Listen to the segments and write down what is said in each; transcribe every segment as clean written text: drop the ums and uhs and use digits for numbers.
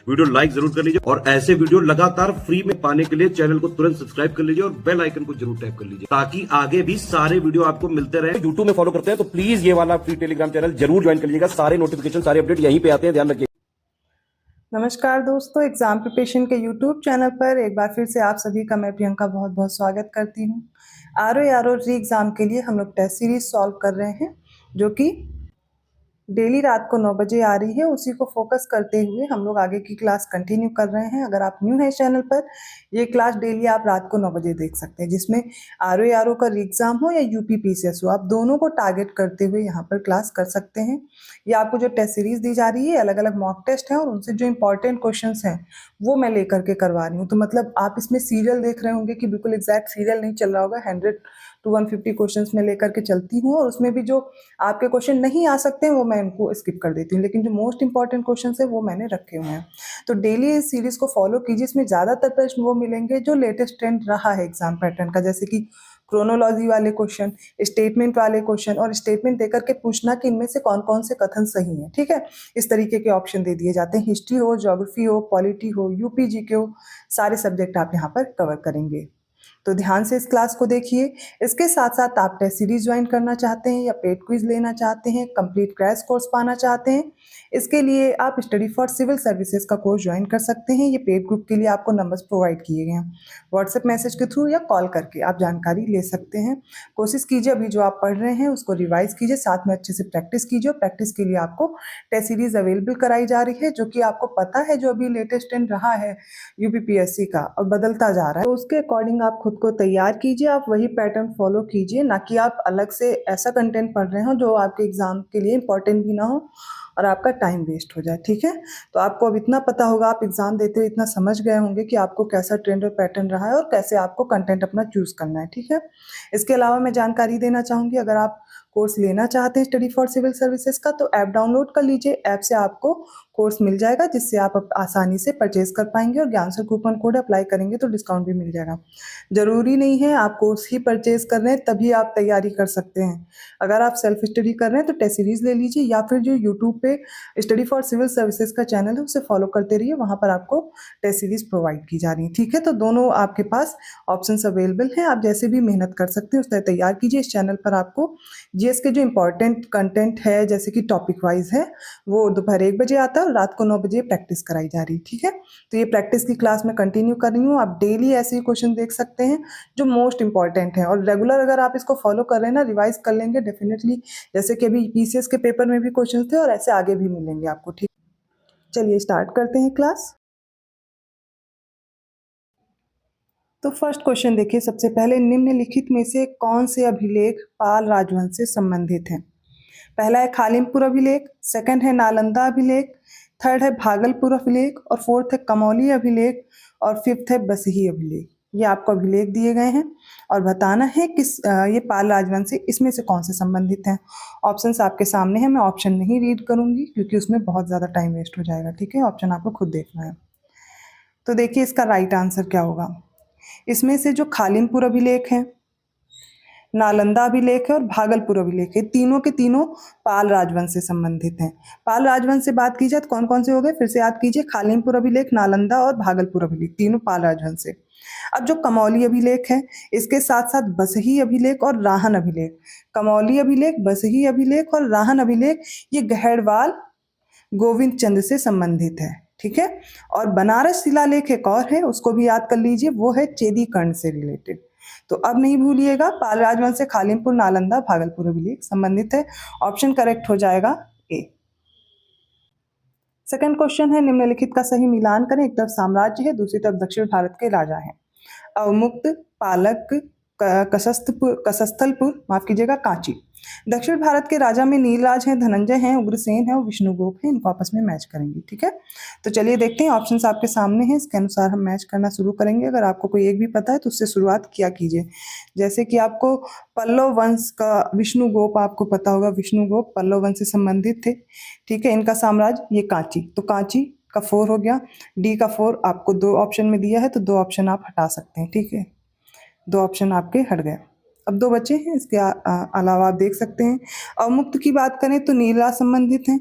Video like जरूर कर लीजिए और ऐसे वीडियो लगातार फ्री में पाने के लिए चैनल को तुरंत सब्सक्राइब कर लीजिए और बेल आइकन को जरूर टैप कर लीजिए ताकि आगे भी सारे वीडियो आपको मिलते रहे। यूट्यूब में फॉलो करते हैं तो प्लीज ये वाला फ्री टेलीग्राम चैनल जरूर ज्वाइन कर लीजिएगा। सारे नोटिफिकेशन सारे अपडेट यहीं पे आते हैं, ध्यान रखिए। नमस्कार दोस्तों, एग्जाम प्रिपरेशन के यूट्यूब चैनल पर एक बार फिर से आप सभी का मैं प्रियंका बहुत बहुत स्वागत करती हूँ। आरओ री एग्ज़ाम के लिए हम लोग टेस्ट सीरीज सॉल्व कर रहे हैं जो कि डेली रात को 9 बजे आ रही है। उसी को फोकस करते हुए हम लोग आगे की क्लास कंटिन्यू कर रहे हैं। अगर आप न्यू हैं चैनल पर, ये क्लास डेली आप रात को 9 बजे देख सकते हैं, जिसमें आरओ का री एग्ज़ाम हो या यूपी पीसीएस हो, आप दोनों को टारगेट करते हुए यहाँ पर क्लास कर सकते हैं। ये आपको जो टेस्ट सीरीज दी जा रही है, अलग अलग मॉक टेस्ट हैं और उनसे जो इंपॉर्टेंट क्वेश्चन हैं वो मैं लेकर के करवा रही हूँ। तो मतलब आप इसमें सीरियल देख रहे होंगे कि बिल्कुल एग्जैक्ट सीरियल नहीं चल रहा होगा। 100 to 150 क्वेश्चंस में लेकर के चलती हूँ और उसमें भी जो आपके क्वेश्चन नहीं आ सकते हैं वो मैं इनको स्किप कर देती हूँ, लेकिन जो मोस्ट इंपॉर्टेंट क्वेश्चन है वो मैंने रखे हुए हैं। तो डेली इस सीरीज को फॉलो कीजिए। इसमें ज़्यादातर प्रश्न वो मिलेंगे जो लेटेस्ट ट्रेंड रहा है एग्जाम पैटर्न का, जैसे कि क्रोनोलॉजी वाले क्वेश्चन, स्टेटमेंट वाले क्वेश्चन और स्टेटमेंट देकर के पूछना कि इनमें से कौन कौन से कथन सही है। ठीक है, इस तरीके के ऑप्शन दे दिए जाते हैं। हिस्ट्री हो, ज्योग्राफी हो, पॉलिटी हो, यूपी जीके हो, सारे सब्जेक्ट आप यहाँ पर कवर करेंगे। तो ध्यान से इस क्लास को देखिए। इसके साथ साथ आप टेस्ट सीरीज ज्वाइन करना चाहते हैं या पेड क्विज लेना चाहते हैं, कंप्लीट क्रैश कोर्स पाना चाहते हैं, इसके लिए आप स्टडी फॉर सिविल सर्विसेज का कोर्स ज्वाइन कर सकते हैं। ये पेड ग्रुप के लिए आपको नंबर्स प्रोवाइड किए गए हैं। व्हाट्सएप मैसेज के थ्रू या कॉल करके आप जानकारी ले सकते हैं। कोशिश कीजिए अभी जो आप पढ़ रहे हैं उसको रिवाइज कीजिए, साथ में अच्छे से प्रैक्टिस कीजिए। प्रैक्टिस के लिए आपको टेस्ट सीरीज अवेलेबल कराई जा रही है, जो कि आपको पता है जो अभी लेटेस्ट ट्रेंड रहा है यूपीपीएससी का और बदलता जा रहा है, तो उसके अकॉर्डिंग आप खुद को तैयार कीजिए। आप वही पैटर्न फॉलो कीजिए, ना कि आप अलग से ऐसा कंटेंट पढ़ रहे हो जो आपके एग्जाम के लिए इंपॉर्टेंट भी ना हो और आपका टाइम वेस्ट हो जाए। ठीक है, तो आपको अब इतना पता होगा, आप एग्जाम देते हुए इतना समझ गए होंगे कि आपको कैसा ट्रेंड और पैटर्न रहा है और कैसे आपको कंटेंट अपना चूज करना है। ठीक है, इसके अलावा मैं जानकारी देना चाहूँगी, अगर आप कोर्स लेना चाहते हैं स्टडी फॉर सिविल सर्विसेज का तो ऐप डाउनलोड कर लीजिए। ऐप से आपको कोर्स मिल जाएगा जिससे आप आसानी से परचेज कर पाएंगे और ज्ञान सर कूपन कोड अप्लाई करेंगे तो डिस्काउंट भी मिल जाएगा। जरूरी नहीं है आप कोर्स ही परचेज कर रहे हैं तभी आप तैयारी कर सकते हैं। अगर आप सेल्फ स्टडी कर रहे हैं तो टेस्ट सीरीज ले लीजिए या फिर जो यूट्यूब पे स्टडी फॉर सिविल सर्विसेज का चैनल है उसे फॉलो करते रहिए, वहाँ पर आपको टेस्ट सीरीज प्रोवाइड की जा रही है। ठीक है, तो दोनों आपके पास ऑप्शन अवेलेबल हैं, आप जैसे भी मेहनत कर सकते हैं उस तरह तैयार कीजिए। इस चैनल पर आपको जीएस के जो इंपॉर्टेंट कंटेंट है जैसे कि टॉपिक वाइज है वो दोपहर 1 बजे आता है और रात को 9 बजे प्रैक्टिस कराई जा रही है। ठीक है, तो ये प्रैक्टिस की क्लास में कंटिन्यू कर रही हूँ। आप डेली ऐसे ही क्वेश्चन देख सकते हैं जो मोस्ट इंपॉर्टेंट है और रेगुलर अगर आप इसको फॉलो कर रहे हैं ना, रिवाइज कर लेंगे डेफिनेटली, जैसे कि अभी पीसीएस के पेपर में भी क्वेश्चन थे और ऐसे आगे भी मिलेंगे आपको। ठीक, चलिए स्टार्ट करते हैं क्लास। तो फर्स्ट क्वेश्चन देखिए, सबसे पहले निम्नलिखित में से कौन से अभिलेख पाल राजवंश से संबंधित हैं? पहला है खालिमपुर अभिलेख, सेकंड है नालंदा अभिलेख, थर्ड है भागलपुर अभिलेख और फोर्थ है कमौली अभिलेख और फिफ्थ है बसही अभिलेख। ये आपको अभिलेख दिए गए हैं और बताना है किस ये पाल राजवंश से इसमें से कौन से संबंधित हैं। ऑप्शंस आपके सामने हैं, मैं ऑप्शन नहीं रीड करूंगी क्योंकि उसमें बहुत ज़्यादा टाइम वेस्ट हो जाएगा। ठीक है, ऑप्शन आपको खुद देखना है। तो देखिए इसका राइट आंसर क्या होगा। इसमें से जो खालिमपुर अभिलेख है, नालंदा अभिलेख है और भागलपुर अभिलेख है, तीनों के तीनों पाल राजवंश से संबंधित हैं। पाल राजवंश से बात की जाए तो कौन कौन से हो गए, फिर से याद कीजिए, खालिमपुर अभिलेख, नालंदा और भागलपुर अभिलेख, तीनों पाल राजवंश से। अब जो कमौली अभिलेख है इसके साथ साथ बसही अभिलेख और राहन अभिलेख, कमौली अभिलेख, बसही अभिलेख और राहन अभिलेख ये गहड़वाल गोविंद चंद्र से संबंधित है। ठीक है, और बनारस शिलालेख एक और है, उसको भी याद कर लीजिए, वो है चेदी कर्ण से रिलेटेड। तो अब नहीं भूलिएगा, पाल राजवंश से खालिमपुर, नालंदा, भागलपुर अभिलेख संबंधित है। ऑप्शन करेक्ट हो जाएगा ए। सेकंड क्वेश्चन है, निम्नलिखित का सही मिलान करें। एक तरफ साम्राज्य है, दूसरी तरफ दक्षिण भारत के राजा हैं। अवमुक्त, पालक, कसस्थलपुर, माफ कीजिएगा, कांची। दक्षिण भारत के राजा में नीलराज हैं, धनंजय हैं, उग्रसेन है और विष्णुगुप्त हैं। इनको आपस में मैच करेंगे। ठीक है, तो चलिए देखते हैं, ऑप्शंस आपके सामने हैं, इसके अनुसार हम मैच करना शुरू करेंगे। अगर आपको कोई एक भी पता है तो उससे शुरुआत किया कीजिए। जैसे कि आपको पल्लव वंश का विष्णुगुप्त आपको पता होगा, विष्णुगुप्त पल्लव वंश से संबंधित थे। ठीक है, इनका साम्राज्य ये कांची, तो कांची का 4 हो गया। डी का 4 आपको 2 ऑप्शन में दिया है तो 2 ऑप्शन आप हटा सकते हैं। ठीक है, 2 ऑप्शन आपके हट गए। अब 2 बचे हैं, इसके अलावा आप देख सकते हैं। अवमुक्त की बात करें तो नीला संबंधित हैं,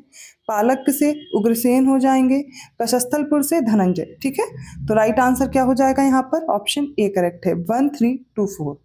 पालक से उग्रसेन हो जाएंगे, कशस्थलपुर से धनंजय। ठीक है, तो राइट आंसर क्या हो जाएगा यहाँ पर? ऑप्शन ए करेक्ट है, 1 3 2 4।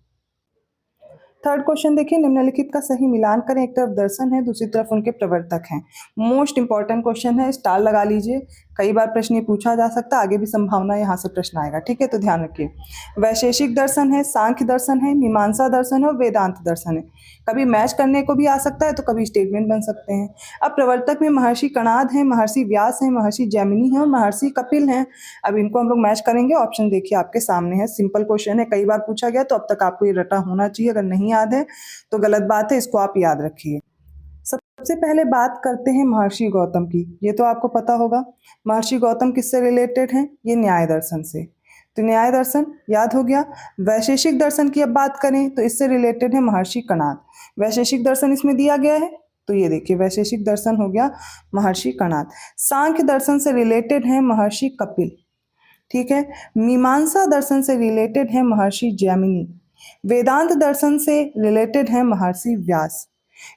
थर्ड क्वेश्चन देखिए, निम्नलिखित का सही मिलान करें। एक तरफ दर्शन है, दूसरी तरफ उनके प्रवर्तक हैं। मोस्ट इंपॉर्टेंट क्वेश्चन है, स्टार लगा लीजिए। कई बार प्रश्न ये पूछा जा सकता है, आगे भी संभावना यहाँ से प्रश्न आएगा। ठीक है, तो ध्यान रखिए। वैशेषिक दर्शन है, सांख्य दर्शन है, मीमांसा दर्शन है और वेदांत दर्शन है। कभी मैच करने को भी आ सकता है, तो कभी स्टेटमेंट बन सकते हैं। अब प्रवर्तक में महर्षि कणाद है, महर्षि व्यास है, महर्षि जैमिनी है और महर्षि कपिल हैं। अब इनको हम लोग मैच करेंगे। ऑप्शन देखिए आपके सामने है, सिंपल क्वेश्चन है, कई बार पूछा गया, तो अब तक आपको ये रटा होना चाहिए। अगर नहीं याद है तो गलत बात है, इसको आप याद रखिए। सबसे पहले बात करते हैं महर्षि गौतम की। ये तो आपको पता होगा, महर्षि गौतम किससे रिलेटेड हैं? ये न्याय दर्शन से। तो न्याय दर्शन याद हो गया। वैशेषिक दर्शन की अब बात करें तो इससे रिलेटेड है महर्षि कणाद। वैशेषिक दर्शन इसमें दिया गया है, तो ये देखिए वैशेषिक दर्शन हो गया महर्षि कणाद। सांख्य दर्शन से रिलेटेड है महर्षि कपिल। ठीक है, मीमांसा दर्शन से रिलेटेड है महर्षि जैमिनी। वेदांत दर्शन से रिलेटेड है महर्षि व्यास।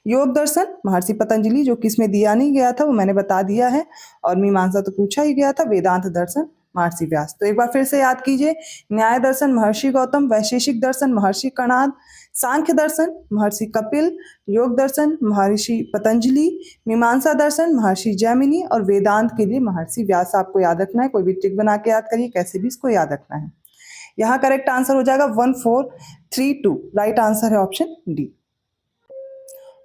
योग दर्शन महर्षि पतंजलि, जो कि इसमें दिया नहीं गया था, वो मैंने बता दिया है। और मीमांसा तो पूछा ही गया था। वेदांत दर्शन महर्षि व्यास। तो एक बार फिर से याद कीजिए, न्याय दर्शन महर्षि गौतम, वैशेषिक दर्शन महर्षि कणाद, सांख्य दर्शन महर्षि कपिल, योग दर्शन महर्षि पतंजलि, मीमांसा दर्शन महर्षि जैमिनी और वेदांत के लिए महर्षि व्यास। आपको याद रखना है, कोई भी ट्रिक बना के याद करिए, कैसे भी इसको याद रखना है। यहाँ करेक्ट आंसर हो जाएगा 1 4 3 2। राइट आंसर है ऑप्शन डी।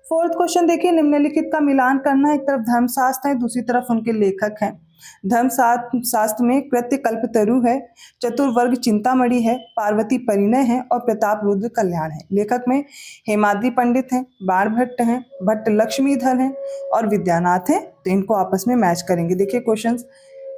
फोर्थ क्वेश्चन देखिए, निम्नलिखित का मिलान करना है। एक तरफ धर्मशास्त्र है, दूसरी तरफ उनके लेखक हैं। धर्मशास्त्र में कृत्य कल्पतरु है, चतुर्वर्ग चिंतामणि है, पार्वती परिणय है और प्रताप रुद्र कल्याण है। लेखक में हेमाद्रि पंडित हैं, बाणभट्ट हैं, भट्ट लक्ष्मीधर हैं और विद्यानाथ हैं। तो इनको आपस में मैच करेंगे। देखिए क्वेश्चंस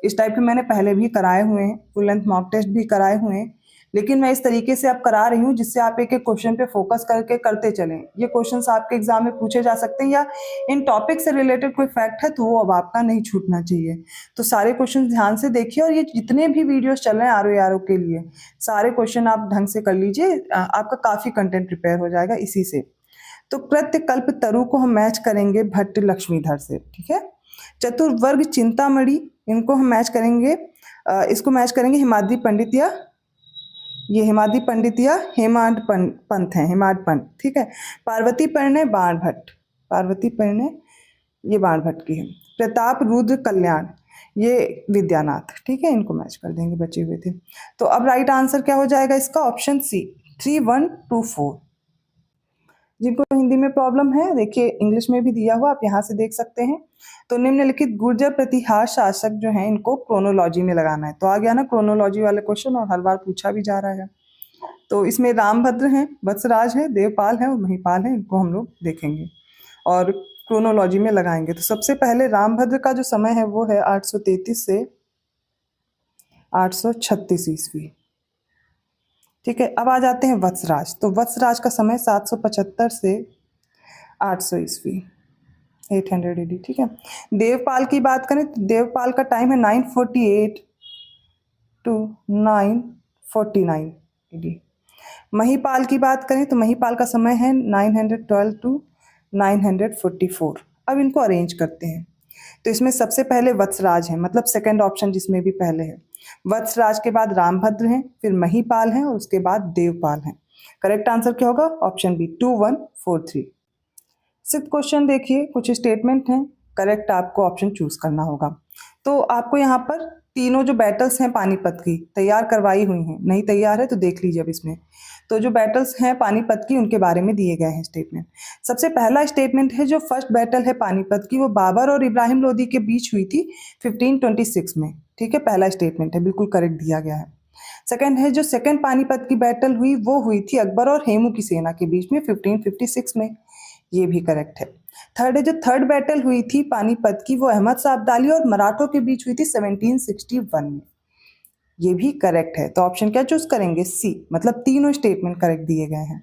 इस टाइप के मैंने पहले भी कराए हुए हैं, फुल लेंथ मॉक टेस्ट भी कराए हुए हैं, लेकिन मैं इस तरीके से अब करा रही हूँ जिससे आप एक एक क्वेश्चन पे फोकस करके करते चलें। ये क्वेश्चंस आपके एग्जाम में पूछे जा सकते हैं, या इन टॉपिक से रिलेटेड कोई फैक्ट है तो वो अब आपका नहीं छूटना चाहिए। तो सारे क्वेश्चन ध्यान से देखिए, और ये जितने भी वीडियोस चल रहे हैं आरओ के लिए, सारे क्वेश्चन आप ढंग से कर लीजिए, आपका काफी कंटेंट प्रिपेयर हो जाएगा इसी से। तो कृत्य कल्प तरु को हम मैच करेंगे भट्ट लक्ष्मीधर से। ठीक है, चतुर्वर्ग चिंतामणि, इनको हम मैच करेंगे, इसको मैच करेंगे हेमाद्रि पंडित या ये हेमाद्रि पंडित या हेमाड पंथ है, हेमाड पंथ। ठीक है, पार्वती परिणय बाणभट्ट, पार्वती परिणय ये बाणभट्ट की है। प्रताप रुद्र कल्याण ये विद्यानाथ। ठीक है, इनको मैच कर देंगे, बचे हुए थे। तो अब राइट आंसर क्या हो जाएगा इसका? Option C, 3 1 2 4। जिनको हिंदी में प्रॉब्लम है, देखिए इंग्लिश में भी दिया हुआ, आप यहाँ से देख सकते हैं। तो निम्नलिखित गुर्जर प्रतिहार शासक जो हैं, इनको क्रोनोलॉजी में लगाना है। तो आ गया ना क्रोनोलॉजी वाले क्वेश्चन, और हर बार पूछा भी जा रहा है। तो इसमें रामभद्र हैं, वत्सराज है, देवपाल है और महिपाल है, इनको हम लोग देखेंगे और क्रोनोलॉजी में लगाएंगे। तो सबसे पहले रामभद्र का जो समय है वो है 833 से 836 ईस्वी। ठीक है, अब आ जाते हैं वत्सराज। तो वत्सराज का समय 775 से 800 ईस्वी, 800 AD। ठीक है, देवपाल की बात करें तो देवपाल का टाइम है 948 to 949 AD। महिपाल की बात करें तो महिपाल का समय है 912 to 944। अब इनको अरेंज करते हैं। तो इसमें सबसे पहले वत्सराज है, मतलब सेकंड ऑप्शन जिसमें भी पहले है। वत्सराज के बाद रामभद्र हैं, फिर महिपाल हैं और उसके बाद देवपाल हैं। करेक्ट आंसर क्या होगा? Option B, 2 1 4 3। सिक्स्थ क्वेश्चन देखिए, कुछ स्टेटमेंट हैं, करेक्ट आपको ऑप्शन चूज करना होगा। तो आपको यहाँ पर तीनों जो बैटल्स हैं पानीपत की तैयार करवाई हुई हैं, नहीं तैयार है तो देख लीजिए अब इसमें। तो जो बैटल्स हैं पानीपत की, उनके बारे में दिए गए हैं स्टेटमेंट। सबसे पहला स्टेटमेंट है, जो फर्स्ट बैटल है पानीपत की, वो बाबर और इब्राहिम लोदी के बीच हुई थी 1526 में। ठीक है, पहला स्टेटमेंट है, बिल्कुल करेक्ट दिया गया है। सेकंड है, जो सेकंड पानीपत की बैटल हुई वो हुई थी अकबर और हेमू की सेना के बीच में 1556 में, ये भी करेक्ट है। थर्ड है, जो थर्ड बैटल हुई थी पानीपत की, वो अहमद शाह अब्दाली और मराठों के बीच हुई थी 1761 में, ये भी करेक्ट है। तो ऑप्शन क्या चूज करेंगे? सी, मतलब तीनों स्टेटमेंट करेक्ट दिए गए हैं।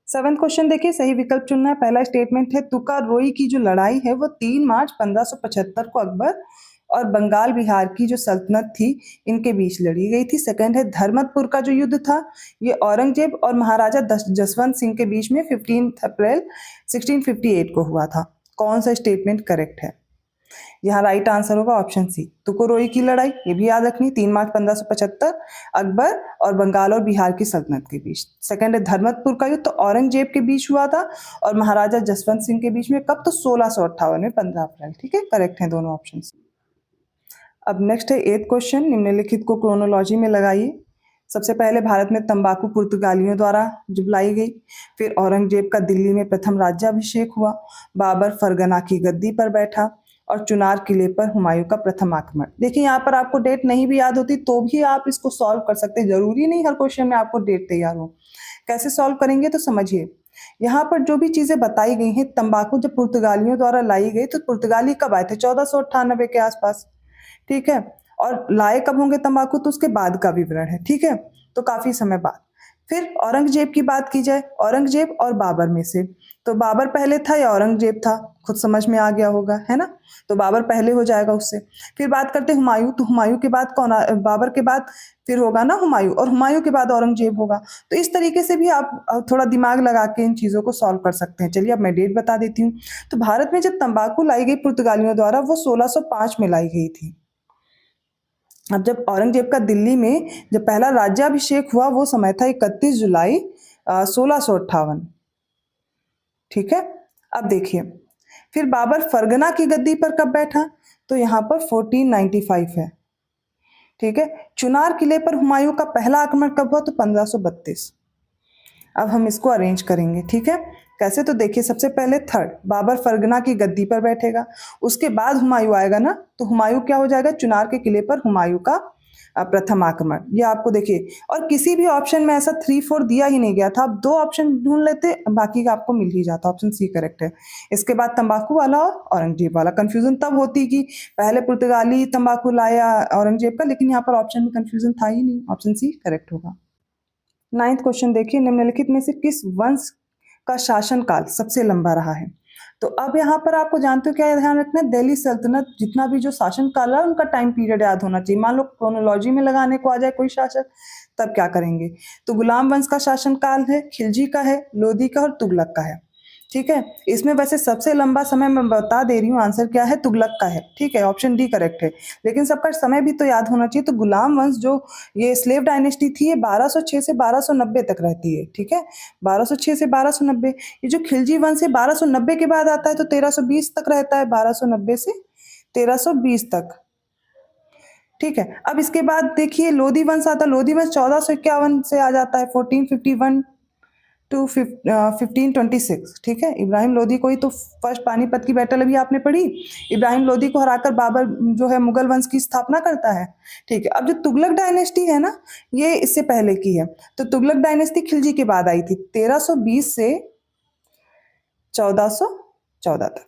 सेवंथ क्वेश्चन देखिए, सही विकल्प चुनना है। पहला स्टेटमेंट है, तुका रोई की जो लड़ाई है वो 3 मार्च 1575 को अकबर और बंगाल बिहार की जो सल्तनत थी इनके बीच लड़ी गई थी। सेकंड है धर्मतपुर का जो युद्ध था ये औरंगजेब और महाराजा जसवंत सिंह के बीच में 15 अप्रैल 1658 को हुआ था। कौन सा स्टेटमेंट करेक्ट है? यहाँ राइट आंसर होगा ऑप्शन सी, तुकोरोई की लड़ाई। ये भी याद रखनी, 3 मार्च 1575 अकबर और बंगाल और बिहार की सल्तनत के बीच। सेकंड है धर्मतपुर का युद्ध, तो औरंगजेब के बीच हुआ था और महाराजा जसवंत सिंह के बीच में। कब? तो 1658 में 15 अप्रैल। ठीक है, करेक्ट है दोनों ऑप्शन। अब नेक्स्ट है 8th क्वेश्चन, निम्नलिखित को क्रोनोलॉजी में लगाइए। सबसे पहले भारत में तंबाकू पुर्तगालियों द्वारा जब लाई गई, फिर औरंगजेब का दिल्ली में प्रथम राज्याभिषेक हुआ, बाबर फरगना की गद्दी पर बैठा और चुनार किले पर हुमायूं का प्रथम आक्रमण। देखिए यहाँ पर आपको डेट नहीं भी याद होती तो भी आप इसको सॉल्व कर सकते हैं, जरूरी नहीं हर क्वेश्चन में आपको डेट तैयार हो। कैसे सॉल्व करेंगे तो समझिए, यहाँ पर जो भी चीजें बताई गई हैं, तंबाकू जब पुर्तगालियों द्वारा लाई गई तो पुर्तगाली कब आए थे? 1498 के आसपास। ठीक है, और लाए कब होंगे तंबाकू तो उसके बाद का विवरण है। ठीक है, तो काफी समय बाद। फिर औरंगजेब की बात की जाए, औरंगजेब और बाबर में से तो बाबर पहले था या औरंगजेब था? खुद समझ में आ गया होगा, है ना? तो बाबर पहले हो जाएगा उससे। फिर बात करते हैं हुमायूं, तो हुमायूं के बाद कौन? बाबर के बाद फिर होगा ना हुमायूं, और हुमायूं के बाद औरंगजेब होगा। तो इस तरीके से भी आप थोड़ा दिमाग लगा के इन चीजों को सॉल्व कर सकते हैं। चलिए अब मैं डेट बता देती हूँ। तो भारत में जब तंबाकू लाई गई पुर्तगालियों द्वारा वो 1605 में लाई गई थी। अब जब औरंगजेब का दिल्ली में जब पहला राज्याभिषेक हुआ वो समय था 31 जुलाई 1658। ठीक है, अब देखिए फिर बाबर फरगना की गद्दी पर कब बैठा? तो यहाँ पर 1495 है। ठीक है, चुनार किले पर हुमायूं का पहला आक्रमण कब हुआ? तो 1532। अब हम इसको अरेंज करेंगे। ठीक है, कैसे? तो देखिए सबसे पहले थर्ड बाबर फरगना की गद्दी पर बैठेगा, उसके बाद हुमायूं आएगा ना, तो हुमायूं क्या हो जाएगा? चुनार के किले पर हुमायूं का प्रथम आक्रमण। ये आपको देखिए, और किसी भी ऑप्शन में ऐसा 3-4 दिया ही नहीं गया था। आप 2 ऑप्शन ढूंढ लेते, बाकी का आपको मिल ही जाता। ऑप्शन सी करेक्ट है। इसके बाद तंबाकू वाला और औरंगजेब वाला। कंफ्यूजन तब होती कि पहले पुर्तगाली तंबाकू लाया औरंगजेब का, लेकिन यहाँ पर ऑप्शन में कंफ्यूजन था ही नहीं। ऑप्शन सी करेक्ट होगा। 9th क्वेश्चन देखिए, निम्नलिखित में से किस वंश का शासनकाल सबसे लंबा रहा है? तो अब यहाँ पर आपको जानते हो क्या ध्यान रखना है, दिल्ली सल्तनत जितना भी जो शासनकाल है उनका टाइम पीरियड याद होना चाहिए। मान लो क्रोनोलॉजी में लगाने को आ जाए कोई शासक, तब क्या करेंगे? तो गुलाम वंश का शासनकाल है, खिलजी का है, लोधी का और तुगलक का है। ठीक है, इसमें वैसे सबसे लंबा समय मैं बता दे रही हूँ, आंसर क्या है? तुगलक का है। ठीक है, ऑप्शन डी करेक्ट है, लेकिन सबका समय भी तो याद होना चाहिए। तो गुलाम वंश जो ये स्लेव डायनेस्टी थी ये 1206 से 1290 तक रहती है। ठीक है, 1206 से 1290। ये जो खिलजी वंश है 1290 के बाद आता है तो 1320 तक रहता है, 1290 से 1320 तक। ठीक है, अब इसके बाद देखिए लोधी वंश आता है। लोधी वंश 1451 से आ जाता है 1451 टू 1526। ठीक है, इब्राहिम लोधी को ही तो फर्स्ट पानीपत की बैटल अभी आपने पढ़ी, इब्राहिम लोधी को हराकर बाबर जो है मुगल वंश की स्थापना करता है। ठीक है, अब जो तुगलक डायनेस्टी है ना ये इससे पहले की है। तो तुगलक डायनेस्टी खिलजी के बाद आई थी 1320 से 1414 तक।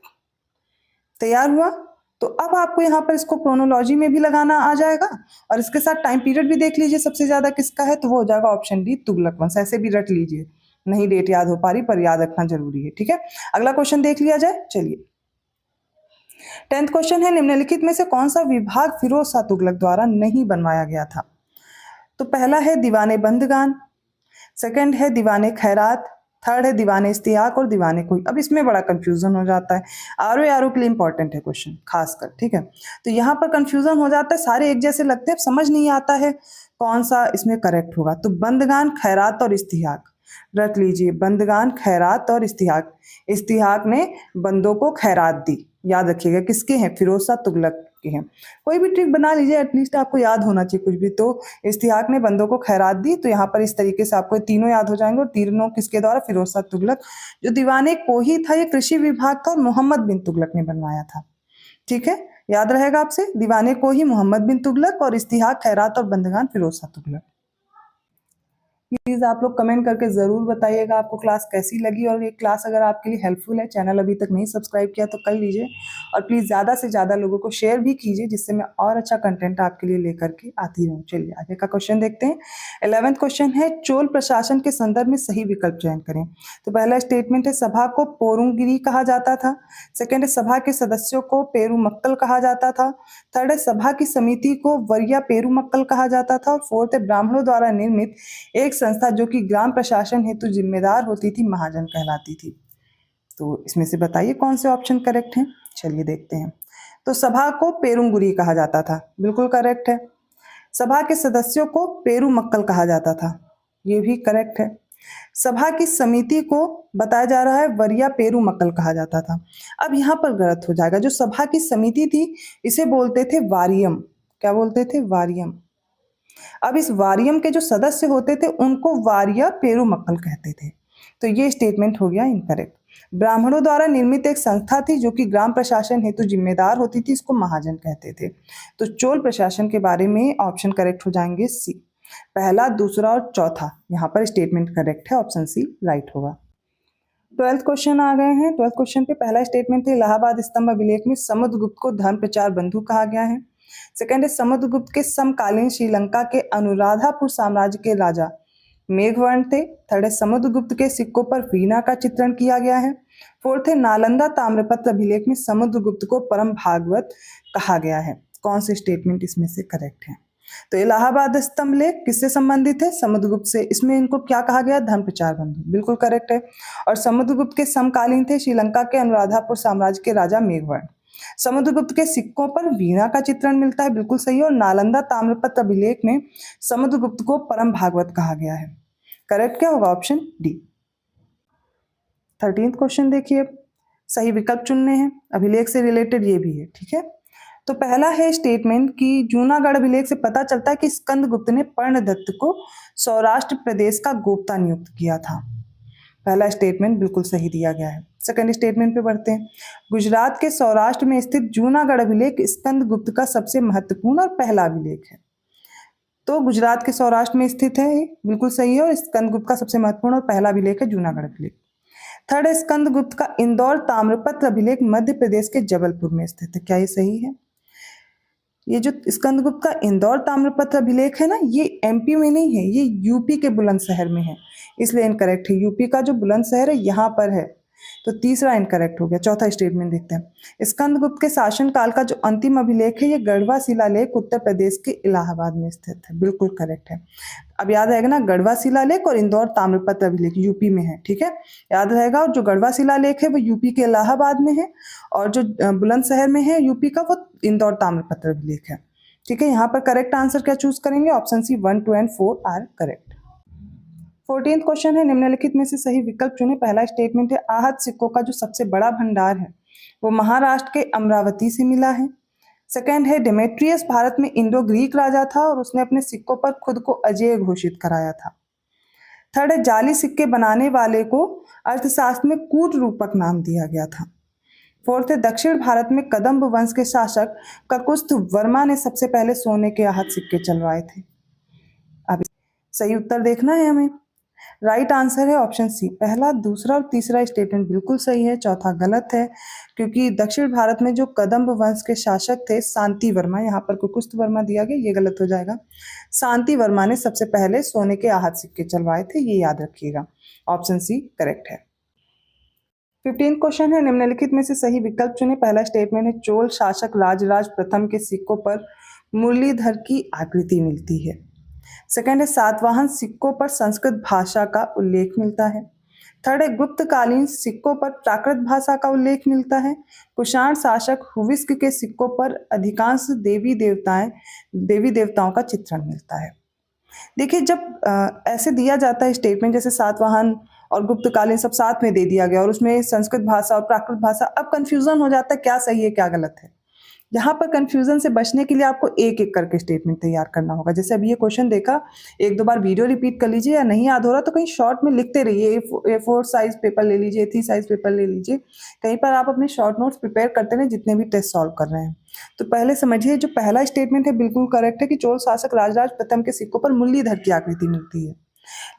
तैयार हुआ? तो अब आपको यहाँ पर इसको क्रोनोलॉजी में भी लगाना आ जाएगा और इसके साथ टाइम पीरियड भी देख लीजिए सबसे ज्यादा किसका है, तो वो हो जाएगा ऑप्शन डी तुगलक वंश। ऐसे भी रट लीजिए, नहीं डेट याद हो पा रही पर याद रखना जरूरी है। ठीक है, अगला क्वेश्चन देख लिया जाए। चलिए 10th क्वेश्चन है, निम्नलिखित में से कौन सा विभाग फिरोज शाह तुगलक द्वारा नहीं बनवाया गया था? तो पहला है दीवाने बंदगान, सेकंड है दीवाने खैरात, थर्ड है दीवाने इस्तियाक और दीवाने कोई। अब इसमें बड़ा कंफ्यूजन हो जाता है, आरो के लिए इंपॉर्टेंट है क्वेश्चन खासकर। ठीक है, तो यहाँ पर कंफ्यूजन हो जाता है, सारे एक जैसे लगते हैं, समझ नहीं आता है कौन सा इसमें करेक्ट होगा। तो बंदगान, खैरात और इस्तियाक रख लीजिए, बंदगान, खैरात और इस्तियाक। इस्तियाक ने बंदों को खैरात दी, याद रखिएगा किसके हैं? फिरोज शाह तुगलक के हैं। कोई भी ट्रिक बना लीजिए, एटलीस्ट आपको याद होना चाहिए कुछ भी। तो इस्तियाक ने बंदों को खैरात दी, तो यहाँ पर इस तरीके से आपको तीनों याद हो जाएंगे, और तीनों किसके द्वारा? फिरोज शाह तुगलक। जो दीवाने कोही था ये कृषि विभाग था और मोहम्मद बिन तुगलक ने बनवाया था। ठीक है, याद रहेगा आपसे, दीवाने कोही मोहम्मद बिन तुगलक और इस्तियाक खैरात और बंदगान फिरोज शाह तुगलक। प्लीज आप लोग कमेंट करके जरूर बताइएगा आपको क्लास कैसी लगी, और ये क्लास अगर आपके लिए हेल्पफुल है, चैनल अभी तक नहीं सब्सक्राइब किया तो कर लीजिए, और प्लीज ज्यादा से ज्यादा लोगों को शेयर भी कीजिए, जिससे मैं और अच्छा कंटेंट आपके लिए लेकर के आती रहूं। चलिए आगे का क्वेश्चन देखते हैं। 11th क्वेश्चन है, चोल प्रशासन के संदर्भ में सही विकल्प चयन करें। तो पहला स्टेटमेंट है, सभा को पोरुंगिरी कहा जाता था। सेकेंड है, सभा के सदस्यों को पेरुमक्कल कहा जाता था। थर्ड है, सभा की समिति को वरिया पेरुमक्कल कहा जाता था। और फोर्थ है, ब्राह्मणों द्वारा निर्मित एक संस्था जो कि ग्राम प्रशासन हेतु जिम्मेदार होती थी महाजन कहलाती थी। तो इसमें से बताइए कौन से ऑप्शन करेक्ट हैं। चलिए देखते हैं। तो सभा को पेरुंगुरी कहा जाता था, बिल्कुल करेक्ट है। सभा के सदस्यों को पेरुमक्कल कहा जाता था, ये भी करेक्ट है। सभा की समिति को बताया जा रहा है वरिया पेरुमक्कल कहा जाता था। अब यहाँ पर गलत हो जाएगा, जो सभा की समिति थी इसे बोलते थे वारियम। क्या बोलते थे? वारियम। अब इस वारियम के जो सदस्य होते थे उनको वारिया पेरुमक्कल कहते थे। तो ये स्टेटमेंट हो गया इनकरेक्ट। ब्राह्मणों द्वारा निर्मित एक संस्था थी जो कि ग्राम प्रशासन हेतु जिम्मेदार होती थी, इसको महाजन कहते थे। तो चोल प्रशासन के बारे में ऑप्शन करेक्ट हो जाएंगे सी। पहला, दूसरा और चौथा यहाँ पर स्टेटमेंट करेक्ट है, ऑप्शन सी राइट होगा। 12th क्वेश्चन आ गए हैं। 12th क्वेश्चन पे पहला स्टेटमेंट है, इलाहाबाद स्तंभ अभिलेख में समुद्रगुप्त को धर्म प्रचार बंधु कहा गया है। सेकंड है, समुद्रगुप्त के समकालीन श्रीलंका के अनुराधापुर साम्राज्य के राजा मेघवर्ण थे। थर्ड है, समुद्रगुप्त के सिक्कों पर वीणा का चित्रण किया गया है। फोर्थ है, नालंदा ताम्रपत्र अभिलेख में समुद्रगुप्त को परम भागवत कहा गया है। कौन से स्टेटमेंट इसमें से करेक्ट है? तो इलाहाबाद स्तंभ लेख किससे संबंधित है? समुद्रगुप्त से। इसमें इनको क्या कहा गया? धर्म प्रचार बंधु, बिल्कुल करेक्ट है। और समुद्रगुप्त के समकालीन थे श्रीलंका के अनुराधापुर साम्राज्य के राजा मेघवर्ण। समुद्रगुप्त के सिक्कों पर वीणा का चित्रण मिलता है, बिल्कुल सही है। और नालंदा ताम्रपत्र अभिलेख में समुद्रगुप्त को परम भागवत कहा गया है। करेक्ट क्या होगा? Option D. 13th क्वेश्चन देखिए, सही विकल्प चुनने हैं, अभिलेख से रिलेटेड ये भी है, ठीक है। तो पहला है स्टेटमेंट कि जूनागढ़ अभिलेख से पता चलता है कि स्कंदगुप्त ने पर्णदत्त को सौराष्ट्र प्रदेश का गोप्ता नियुक्त किया था। पहला स्टेटमेंट बिल्कुल सही दिया गया है। सेकंड स्टेटमेंट पे बढ़ते हैं। गुजरात के सौराष्ट्र में स्थित जूनागढ़ अभिलेख स्कंदगुप्त का सबसे महत्वपूर्ण और पहला अभिलेख है। तो गुजरात के सौराष्ट्र में स्थित है, बिल्कुल सही है। और स्कंदगुप्त का सबसे महत्वपूर्ण और पहला अभिलेख है जूनागढ़ अभिलेख। थर्ड है, स्कंदगुप्त का इंदौर ताम्रपत्र अभिलेख मध्य प्रदेश के जबलपुर में स्थित है। क्या ये सही है? ये जो स्कंदगुप्त का इंदौर ताम्रपत्र अभिलेख है ना, ये एमपी में नहीं है, ये यूपी के बुलंदशहर में है, इसलिए इनकरेक्ट है। यूपी का जो बुलंदशहर है यहाँ पर है, तो तीसरा इनकरेक्ट हो गया। चौथा स्टेटमेंट देखते हैं। स्कंदगुप्त के शासनकाल का जो अंतिम अभिलेख है, ये गढ़वा शिलालेख उत्तर प्रदेश के इलाहाबाद में स्थित है, बिल्कुल करेक्ट है। अब याद रहेगा ना, गढ़वा शिलालेख और इंदौर ताम्रपत्र अभिलेख यूपी में है, ठीक है, याद रहेगा। और जो गढ़वा शिलालेख है वो यूपी के इलाहाबाद में है, और जो बुलंदशहर में है यूपी का, वो इंदौर ताम्रपत्र अभिलेख है, ठीक है। यहाँ पर करेक्ट आंसर क्या चूज करेंगे? Option C 1, 2 and 4 are correct. 14th question है, निम्नलिखित में से सही विकल्प चुने। पहला स्टेटमेंट है, आहत सिक्कों का जो सबसे बड़ा भंडार है वो महाराष्ट्र के अमरावती से मिला है। सेकंड है, डेमेट्रियस भारत में इंडो ग्रीक राजा था और उसने अपने सिक्कों पर खुद को अजेय घोषित कराया था। थर्ड है, जाली सिक्के बनाने वाले को अर्थशास्त्र में कूट रूपक नाम दिया गया था। फोर्थ है, दक्षिण भारत में कदम्ब वंश के शासक ककुस्थ वर्मा ने सबसे पहले सोने के आहत सिक्के चलवाए थे। अब सही उत्तर देखना है हमें। राइट आंसर है ऑप्शन सी। पहला, दूसरा और तीसरा स्टेटमेंट बिल्कुल सही है, चौथा गलत है, क्योंकि दक्षिण भारत में जो कदम्ब वंश के शासक थे शांति वर्मा, यहाँ पर कुकुस्थ वर्मा दिया गया, ये गलत हो जाएगा। शांति वर्मा ने सबसे पहले सोने के आहत सिक्के चलवाए थे, ये याद रखिएगा। ऑप्शन सी करेक्ट है। 15th क्वेश्चन है, निम्नलिखित में से सही विकल्प चुने। पहला स्टेटमेंट है, चोल शासक राजराज प्रथम के सिक्कों पर मुरलीधर की आकृति मिलती है। सेकंड है, सातवाहन सिक्कों पर संस्कृत भाषा का उल्लेख मिलता है। थर्ड है, गुप्तकालीन सिक्कों पर प्राकृत भाषा का उल्लेख मिलता है। कुषाण शासक हुविस्क के सिक्कों पर अधिकांश देवी देवताओं का चित्रण मिलता है। देखिए, जब ऐसे दिया जाता है स्टेटमेंट, जैसे सातवाहन और गुप्तकालीन सब साथ में दे दिया गया और उसमें संस्कृत भाषा और प्राकृत भाषा, अब कंफ्यूजन हो जाता है क्या सही है क्या गलत है। यहाँ पर कंफ्यूजन से बचने के लिए आपको एक एक करके स्टेटमेंट तैयार करना होगा। जैसे अभी ये क्वेश्चन देखा, एक दो बार वीडियो रिपीट कर लीजिए, या नहीं याद हो रहा तो कहीं शॉर्ट में लिखते रहिए। A4 साइज पेपर ले लीजिए, A3 साइज पेपर ले लीजिए, कहीं पर आप अपने शॉर्ट नोट्स प्रिपेयर करते रहे जितने भी टेस्ट सॉल्व कर रहे हैं। तो पहले समझिए, जो पहला स्टेटमेंट है बिल्कुल करेक्ट है कि चोल शासक राजराज प्रथम के सिक्कों पर मुरलीधर की आकृति मिलती है।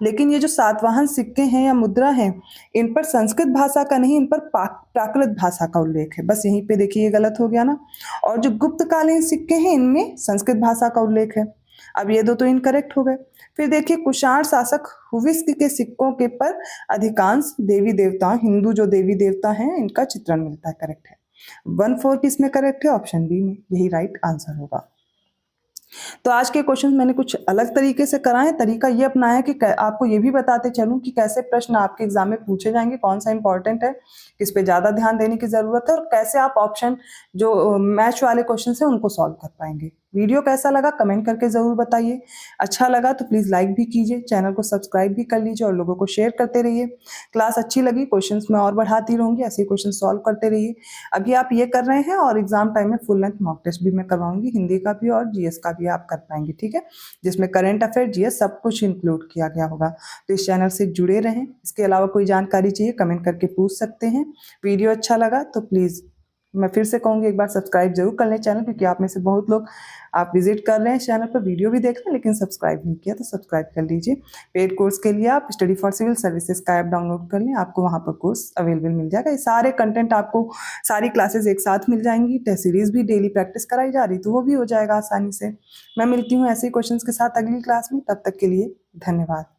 लेकिन ये जो सातवाहन सिक्के हैं या मुद्रा हैं, इन पर संस्कृत भाषा का नहीं, इन पर प्राकृत भाषा का उल्लेख है। बस यहीं पे देखिए ये गलत हो गया ना। और जो गुप्तकालीन सिक्के हैं इनमें संस्कृत भाषा का उल्लेख है। अब ये दो तो इनकरेक्ट हो गए। फिर देखिए कुषाण शासक हुविस्क के सिक्कों के पर अधिकांश देवी देवता, हिंदू जो देवी देवता हैं इनका चित्रण मिलता है। करेक्ट है। 1/4 किसमें करेक्ट है? ऑप्शन बी में, यही राइट आंसर होगा। तो आज के क्वेश्चन मैंने कुछ अलग तरीके से कराए। तरीका ये अपनाया कि आपको ये भी बताते चलूं कि कैसे प्रश्न आपके एग्जाम में पूछे जाएंगे, कौन सा इंपॉर्टेंट है, किस पे ज्यादा ध्यान देने की जरूरत है, और कैसे आप ऑप्शन जो मैच वाले क्वेश्चन है उनको सॉल्व कर पाएंगे। वीडियो कैसा लगा कमेंट करके जरूर बताइए। अच्छा लगा तो प्लीज लाइक भी कीजिए, चैनल को सब्सक्राइब भी कर लीजिए और लोगों को शेयर करते रहिए। क्लास अच्छी लगी, क्वेश्चंस मैं और बढ़ाती रहूंगी, ऐसे क्वेश्चन सॉल्व करते रहिए। अभी आप ये कर रहे हैं और एग्जाम टाइम में फुल लेंथ मॉक टेस्ट भी मैं करवाऊंगी, हिंदी का भी और जीएस का भी आप कर पाएंगे, ठीक है, जिसमें करंट अफेयर जीएस सब कुछ इंक्लूड किया गया होगा। तो इस चैनल से जुड़े रहें। इसके अलावा कोई जानकारी चाहिए कमेंट करके पूछ सकते हैं। वीडियो अच्छा लगा तो प्लीज मैं फिर से कहूंगी एक बार सब्सक्राइब जरूर कर लें चैनल, क्योंकि आप में से बहुत लोग आप विजिट कर रहे हैं चैनल पर, वीडियो भी देख रहे हैं लेकिन सब्सक्राइब नहीं किया, तो सब्सक्राइब कर लीजिए। पेड कोर्स के लिए आप स्टडी फॉर सिविल सर्विसेज का ऐप डाउनलोड कर लें, आपको वहाँ पर कोर्स अवेलेबल मिल जाएगा। ये सारे कंटेंट आपको, सारी क्लासेज एक साथ मिल जाएंगी। टेस्ट सीरीज भी डेली प्रैक्टिस कराई जा रही तो वो भी हो जाएगा आसानी से। मैं मिलती हूँ ऐसे ही क्वेश्चंस के साथ अगली क्लास में, तब तक के लिए धन्यवाद।